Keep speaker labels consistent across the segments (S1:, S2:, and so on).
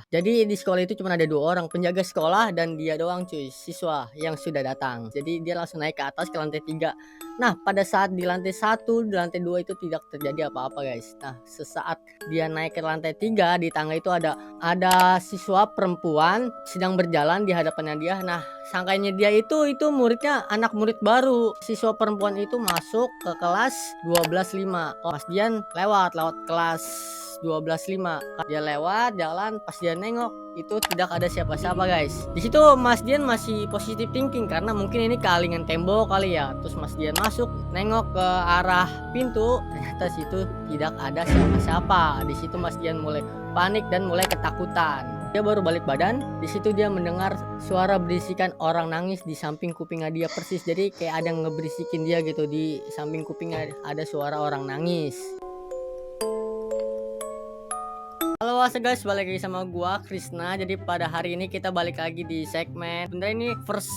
S1: Jadi di sekolah itu cuma ada 2 orang, penjaga sekolah dan dia doang cuy, siswa yang sudah datang. Jadi dia langsung naik ke atas ke lantai 3. Nah, pada saat di lantai 1, di lantai 2 itu tidak terjadi apa-apa guys. Nah, sesaat dia naik ke lantai 3, di tangga itu ada siswa perempuan sedang berjalan di hadapannya dia. Nah, sangkanya dia itu muridnya anak murid baru. Siswa perempuan itu masuk ke kelas 12.5. Oh, Mas Dian lewat kelas 12.5. Dia lewat jalan, pas dia nengok itu tidak ada siapa-siapa guys. Di situ Mas Dian masih positive thinking karena mungkin ini kealingan tembok kali ya. Terus Mas Dian masuk nengok ke arah pintu, ternyata situ tidak ada siapa-siapa. Di situ Mas Dian mulai panik dan mulai ketakutan. Dia baru balik badan, di situ dia mendengar suara berisikan orang nangis di samping kupingnya dia persis. Jadi kayak ada yang ngeberisikin dia gitu, di samping kupingnya ada suara orang nangis. Halo guys, balik lagi sama gua Krisna. Jadi pada hari ini kita balik lagi di segmen. Sebenarnya ini first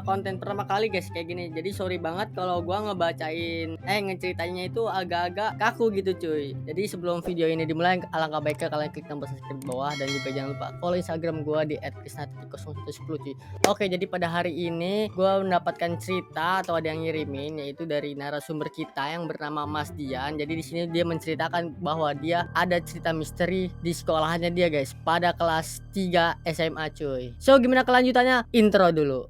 S1: konten pertama kali guys kayak gini. Jadi sorry banget kalau gua ngeceritainnya itu agak-agak kaku gitu cuy. Jadi sebelum video ini dimulai, alangkah baiknya kalian klik tombol subscribe di bawah dan juga jangan lupa follow Instagram gua di @krisna0110 cuy. Oke, jadi pada hari ini gua mendapatkan cerita atau ada yang ngirimin, yaitu dari narasumber kita yang bernama Mas Dian. Jadi di sini dia menceritakan bahwa dia ada cerita misteri di sekolahannya dia guys pada kelas 3 SMA cuy. So gimana kelanjutannya? Intro dulu.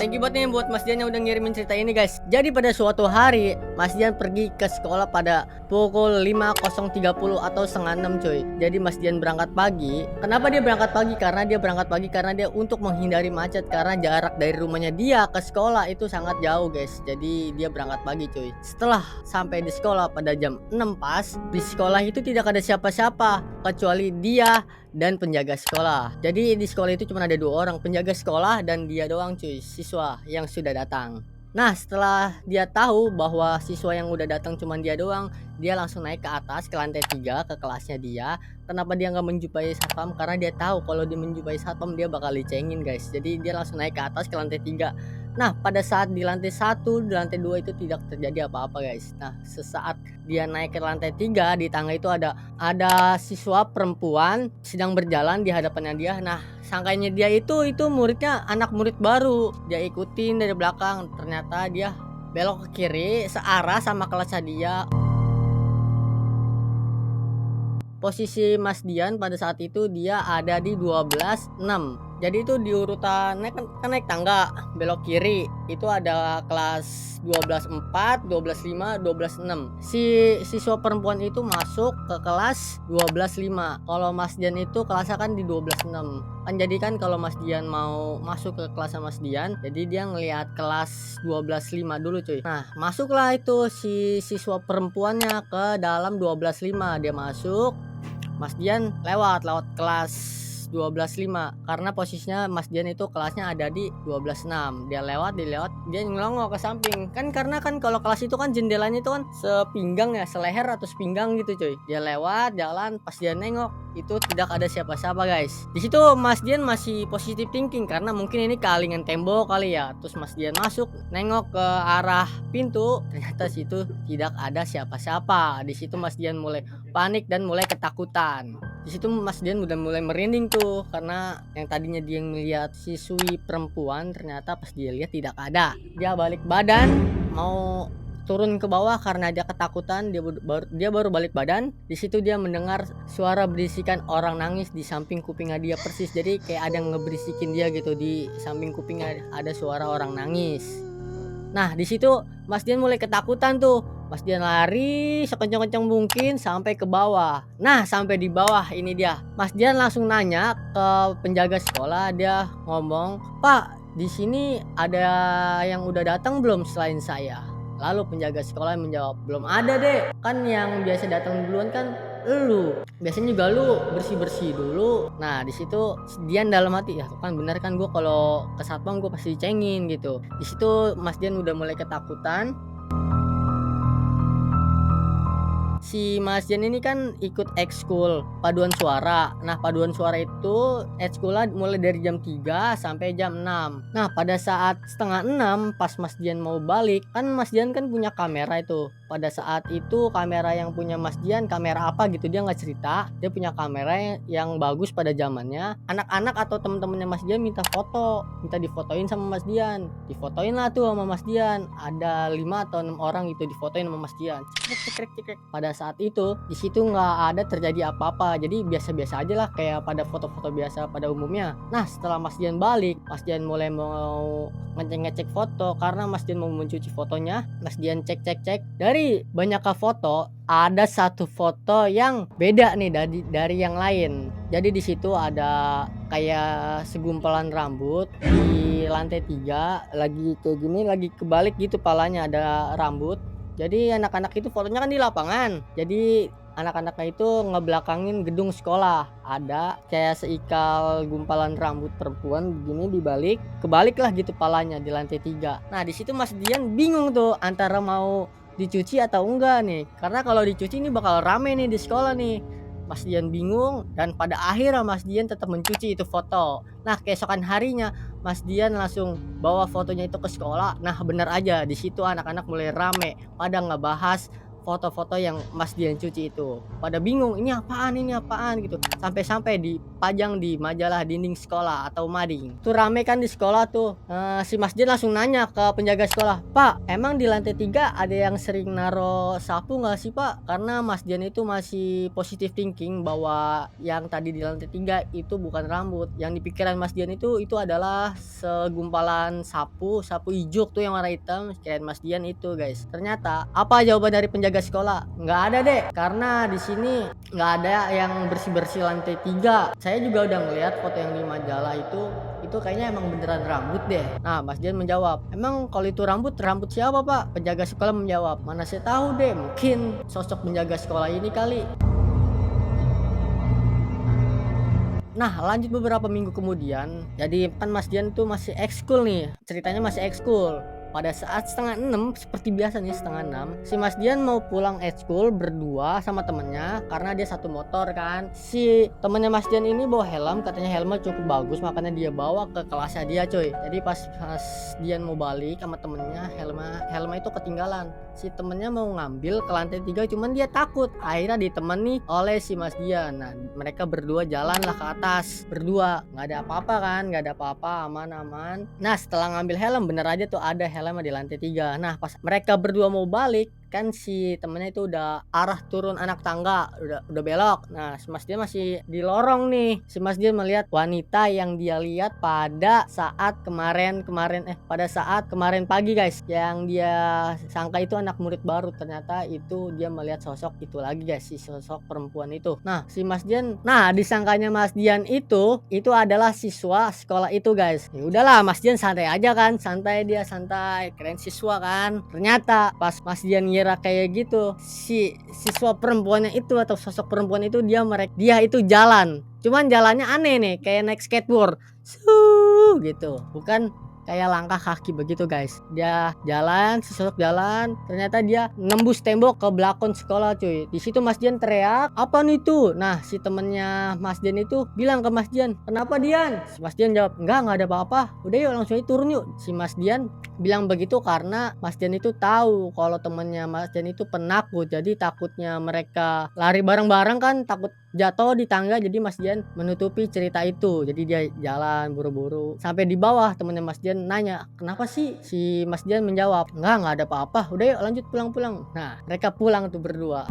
S1: Thank you buat Mas Dian yang udah ngirimin cerita ini guys. Jadi pada suatu hari Mas Dian pergi ke sekolah pada pukul 5.30 atau setengah 6 cuy. Jadi Mas Dian berangkat pagi. Kenapa dia berangkat pagi? Karena dia untuk menghindari macet, karena jarak dari rumahnya dia ke sekolah itu sangat jauh guys. Jadi dia berangkat pagi cuy. Setelah sampai di sekolah pada jam 6 pas, di sekolah itu tidak ada siapa-siapa kecuali dia dan penjaga sekolah. Jadi di sekolah itu cuma ada 2 orang, penjaga sekolah dan dia doang cuy, siswa yang sudah datang. Nah, setelah dia tahu bahwa siswa yang udah datang cuma dia doang, dia langsung naik ke atas ke lantai 3 ke kelasnya dia. Kenapa dia nggak menjumpai satpam? Karena dia tahu kalau dia menjumpai satpam dia bakal dicengin guys. Jadi dia langsung naik ke atas ke lantai 3. Nah, pada saat di lantai 1, di lantai 2 itu tidak terjadi apa-apa guys. Nah, sesaat dia naik ke lantai 3, di tangga itu ada siswa perempuan sedang berjalan di hadapannya dia. Nah, sangkanya dia itu muridnya anak murid baru. Dia ikutin dari belakang, ternyata dia belok ke kiri searah sama kelasnya dia. Posisi Mas Dian pada saat itu dia ada di 12.6. Jadi itu di urutan naik tangga belok kiri itu ada kelas 12.4, 12.5, 12.6. Si siswa perempuan itu masuk ke kelas 12.5. Kalau Mas Dian itu kelasnya kan di 12.6. Kan jadi kan kalau Mas Dian mau masuk ke kelas Mas Dian, jadi dia ngelihat kelas 12.5 dulu cuy. Nah, masuklah itu si siswa perempuannya ke dalam 12.5. Dia masuk, Mas Dian lewat kelas 12.5 karena posisinya Mas Dian itu kelasnya ada di 12.6. Dia lewat dia ngelongok ke samping. Karena kalau kelas itu kan jendelanya itu kan sepinggang ya, seleher atau sepinggang gitu cuy. Dia lewat jalan, pas dia nengok itu tidak ada siapa-siapa guys. Di situ Mas Dian masih positive thinking karena mungkin ini kealingan tembok kali ya. Terus Mas Dian masuk nengok ke arah pintu, ternyata situ tidak ada siapa-siapa. Di situ Mas Dian mulai panik dan mulai ketakutan. Di situ Mas Dian udah mulai merinding tuh karena yang tadinya dia melihat siswi perempuan, ternyata pas dia lihat tidak ada. Dia balik badan mau turun ke bawah karena dia ketakutan. Dia baru balik badan. Di situ dia mendengar suara berisikan orang nangis di samping kupingnya dia persis. Jadi kayak ada yang ngeberisikin dia gitu, di samping kupingnya ada suara orang nangis. Nah, di situ Mas Dian mulai ketakutan tuh. Mas Dian lari sekencang-kencang mungkin sampai ke bawah. Nah, sampai di bawah ini dia. Mas Dian langsung nanya ke penjaga sekolah, dia ngomong, "Pak, di sini ada yang udah datang belum selain saya?" Lalu penjaga sekolah menjawab, "Belum ada, Dek. Kan yang biasa datang duluan kan elu. Biasanya juga lu bersih-bersih dulu." Nah, di situ Dian dalam hati, ya kan bener kan, gue kalau ke satpam gue pasti dicengin gitu. Di situ Mas Dian udah mulai ketakutan. Si Mas Jan ini kan ikut ekskul paduan suara. Nah, paduan suara itu ekskulnya mulai dari jam 3 sampai jam 6. Nah, pada saat setengah 6 pas Mas Dian mau balik, kan Mas Dian kan punya kamera itu. Pada saat itu kamera yang punya Mas Dian, kamera apa gitu dia nggak cerita. Dia punya kamera yang bagus pada zamannya. Anak-anak atau teman-temannya Mas Dian minta foto, minta difotoin sama Mas Dian. Difotoin lah tuh sama Mas Dian. Ada 5 atau 6 orang gitu difotoin sama Mas Dian. Cekrek, cekrek, cekrek. Pada saat itu di situ nggak ada terjadi apa-apa, jadi biasa-biasa aja lah kayak pada foto-foto biasa pada umumnya. Nah, setelah Mas Dian balik, Mas Dian mulai mau ngecek foto karena Mas Dian mau mencuci fotonya. Mas Dian cek dari banyaknya foto ada satu foto yang beda nih dari yang lain. Jadi di situ ada kayak segumpalan rambut di lantai 3 lagi kayak gini, lagi kebalik gitu palanya ada rambut. Jadi anak-anak itu fotonya kan di lapangan. Jadi anak-anaknya itu ngebelakangin gedung sekolah. Ada kayak seikal gumpalan rambut perempuan begini dibalik, kebalik lah gitu palanya di lantai 3. Nah, di situ Mas Dian bingung tuh antara mau dicuci atau enggak nih. Karena kalau dicuci ini bakal rame nih di sekolah nih. Mas Dian bingung dan pada akhirnya Mas Dian tetap mencuci itu foto. Nah, keesokan harinya Mas Dian langsung bawa fotonya itu ke sekolah. Nah, benar aja di situ anak-anak mulai rame pada ngebahas foto-foto yang Mas Dian cuci itu. Pada bingung, ini apaan gitu. Sampai-sampai dipajang di majalah dinding sekolah atau mading. Tuh rame kan di sekolah tuh. Si Mas Dian langsung nanya ke penjaga sekolah, "Pak, emang di lantai 3 ada yang sering naro sapu nggak sih, Pak?" Karena Mas Dian itu masih positive thinking bahwa yang tadi di lantai 3 itu bukan rambut. Yang di pikiran Mas Dian itu adalah segumpalan sapu ijuk tuh yang warna hitam. Kirain Mas Dian itu, guys. Ternyata apa jawaban dari penjaga sekolah? Nggak ada, Dek. Karena di sini nggak ada yang bersih-bersih lantai 3. Saya juga udah ngeliat foto yang di majalah itu kayaknya emang beneran rambut deh. Nah, Mas Dian menjawab, "Emang kalau itu rambut siapa, Pak?" Penjaga sekolah menjawab, "Mana saya tahu deh, mungkin sosok penjaga sekolah ini kali." Nah, lanjut beberapa minggu kemudian, jadi kan Mas Dian tuh masih ekskul nih, ceritanya masih ekskul. Pada saat setengah 6 seperti biasa nih, setengah 6 si Mas Dian mau pulang ekskul berdua sama temennya karena dia satu motor kan. Si temennya Mas Dian ini bawa helm, katanya helmnya cukup bagus makanya dia bawa ke kelasnya dia, coy. Jadi pas Dian mau balik sama temennya, helmnya itu ketinggalan. Si temennya mau ngambil ke lantai 3 cuman dia takut. Akhirnya ditemani oleh si Mas Dian. Nah, mereka berdua jalan lah ke atas berdua, nggak ada apa-apa kan, nggak ada apa-apa, aman-aman. Nah, setelah ngambil helm bener aja tuh ada helmnya di lantai 3. Nah, pas mereka berdua mau balik kan si temennya itu udah arah turun anak tangga, udah belok. Nah, si Mas Dian masih di lorong nih. Si Mas Dian melihat wanita yang dia lihat pada saat kemarin pagi, guys. Yang dia sangka itu anak murid baru, ternyata itu dia melihat sosok itu lagi, guys, si sosok perempuan itu. Nah, si Mas Dian, disangkanya Mas Dian itu adalah siswa sekolah itu, guys. Ya udahlah, Mas Dian santai aja kan, santai, keren siswa kan. Ternyata pas Mas Dian ngira kayak gitu, si siswa perempuannya itu atau sosok perempuan itu dia itu jalan. Cuman jalannya aneh nih, kayak naik skateboard. Gitu. Bukan kayak langkah kaki begitu, guys. Dia jalan, sesosok jalan, ternyata dia nembus tembok ke belakang sekolah, cuy. Di situ Mas Dian teriak, "Apa nih tuh?" Nah, si temennya Mas Dian itu bilang ke Mas Dian, "Kenapa, Dian?" Si Mas Dian jawab, "Enggak ada apa-apa. Udah yuk langsung aja turun yuk." Si Mas Dian bilang begitu karena Mas Dian itu tahu kalau temennya Mas Dian itu penakut. Jadi takutnya mereka lari bareng-bareng kan, takut jatuh di tangga. Jadi Mas Dian menutupi cerita itu. Jadi dia jalan buru-buru sampai di bawah. Temennya Mas Dian nanya, "Kenapa sih?" Si Mas Dian menjawab, "Enggak ada apa-apa. Udah yuk lanjut pulang." Nah, mereka pulang tuh berdua.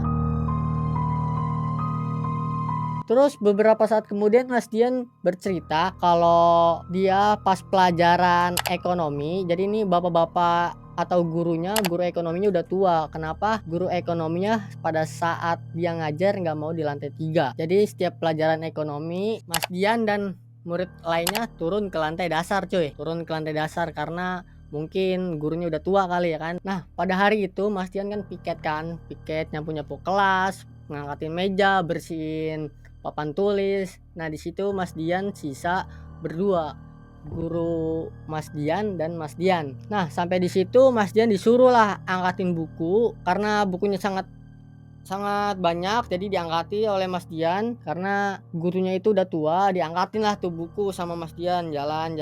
S1: Terus beberapa saat kemudian Mas Dian bercerita kalau dia pas pelajaran ekonomi, jadi ini bapak-bapak atau guru ekonominya udah tua. Kenapa? Guru ekonominya pada saat dia ngajar nggak mau di lantai 3. Jadi setiap pelajaran ekonomi, Mas Dian dan murid lainnya turun ke lantai dasar cuy. Turun ke lantai dasar karena mungkin gurunya udah tua kali ya kan. Nah pada hari itu Mas Dian kan piket nyapu-nyapu kelas, ngangkatin meja, bersihin papan tulis. Nah di situ Mas Dian sisa berdua, guru Mas Dian dan Mas Dian. Nah sampai di situ Mas Dian disuruh lah angkatin buku karena bukunya sangat banyak, jadi diangkati oleh Mas Dian karena gurunya itu udah tua. Diangkatin lah tuh buku sama Mas Dian, jalan.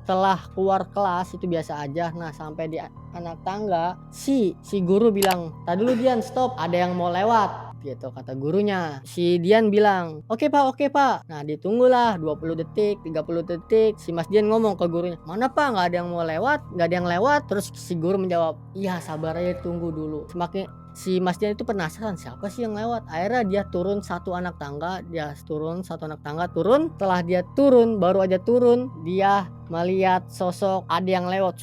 S1: Setelah keluar kelas itu biasa aja. Nah sampai di anak tangga si guru bilang, "Tadi dulu Dian, stop, ada yang mau lewat," gitu kata gurunya. Si Dian bilang, oke pak. Nah ditunggulah 20 detik 30 detik. Si Mas Dian ngomong ke gurunya, "Mana pak, nggak ada yang mau lewat, nggak ada yang lewat." Terus si guru menjawab, "Iya sabar aja, tunggu dulu." Semakin si Mas Dian itu penasaran siapa sih yang lewat. Akhirnya dia turun satu anak tangga. Turun. Setelah dia turun, baru aja turun, dia melihat sosok ada yang lewat.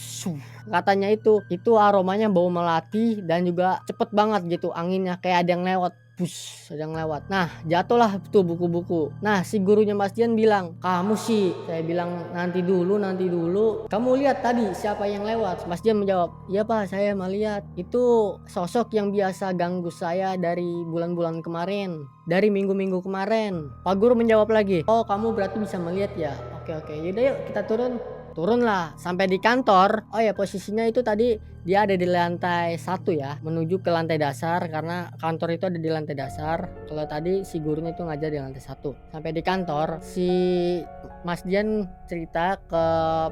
S1: Katanya itu aromanya bau melati dan juga cepet banget gitu anginnya, kayak ada yang lewat. Ada yang lewat. Nah jatuhlah tuh buku-buku. Nah si gurunya Mas Dian bilang, "Kamu sih," saya bilang, nanti dulu. "Kamu lihat tadi siapa yang lewat?" Mas Dian menjawab, "Iya pak, saya melihat. Itu sosok yang biasa ganggu saya dari bulan-bulan kemarin, dari minggu-minggu kemarin." Pak guru menjawab lagi, "Oh kamu berarti bisa melihat ya? Oke, yaudah yuk kita turunlah sampai di kantor. Oh ya posisinya itu tadi dia ada di lantai 1 ya, menuju ke lantai dasar karena kantor itu ada di lantai dasar. Kalau tadi si gurunya itu ngajar di lantai 1. Sampai di kantor si Mas Dian cerita ke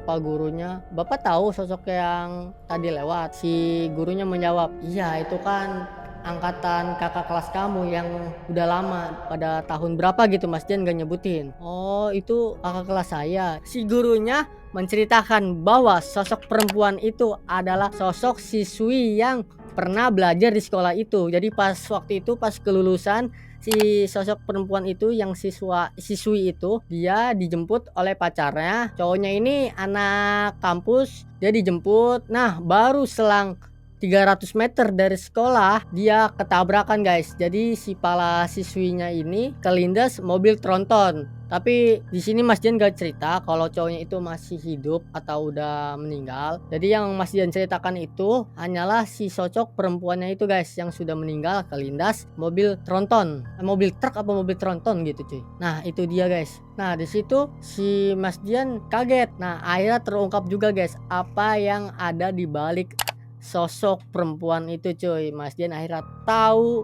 S1: pak gurunya, "Bapak tahu sosok yang tadi lewat?" Si gurunya menjawab, "Iya itu kan angkatan kakak kelas kamu yang udah lama, pada tahun berapa gitu." Mas Dian gak nyebutin. "Oh itu kakak kelas saya." Si gurunya menceritakan bahwa sosok perempuan itu adalah sosok siswi yang pernah belajar di sekolah itu. Jadi pas waktu itu pas kelulusan, si sosok perempuan itu yang siswi itu dia dijemput oleh pacarnya. Cowoknya ini anak kampus, dia dijemput. Nah baru selang 300 meter dari sekolah dia ketabrakan guys. Jadi si pala siswinya ini kelindas mobil tronton. Tapi di sini Mas Dian gak cerita kalau cowoknya itu masih hidup atau udah meninggal. Jadi yang Mas Dian ceritakan itu hanyalah si sosok perempuannya itu guys, yang sudah meninggal kelindas mobil tronton, mobil truk apa mobil tronton gitu cuy. Nah itu dia guys. Nah di situ si Mas Dian kaget. Nah akhirnya terungkap juga guys apa yang ada di balik sosok perempuan itu cuy. Mas Dian akhirnya tahu.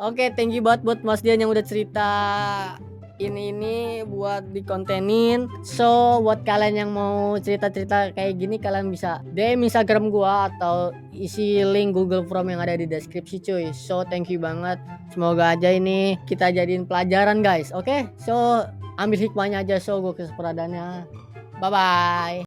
S1: Oke, thank you banget buat Mas Dian yang udah cerita ini buat dikontenin. So buat kalian yang mau cerita-cerita kayak gini, kalian bisa DM Instagram gua atau isi link Google Form yang ada di deskripsi cuy. So thank you banget. Semoga aja ini kita jadiin pelajaran guys. Oke, so ambil hikmahnya aja. So gue kesempatannya. Bye bye.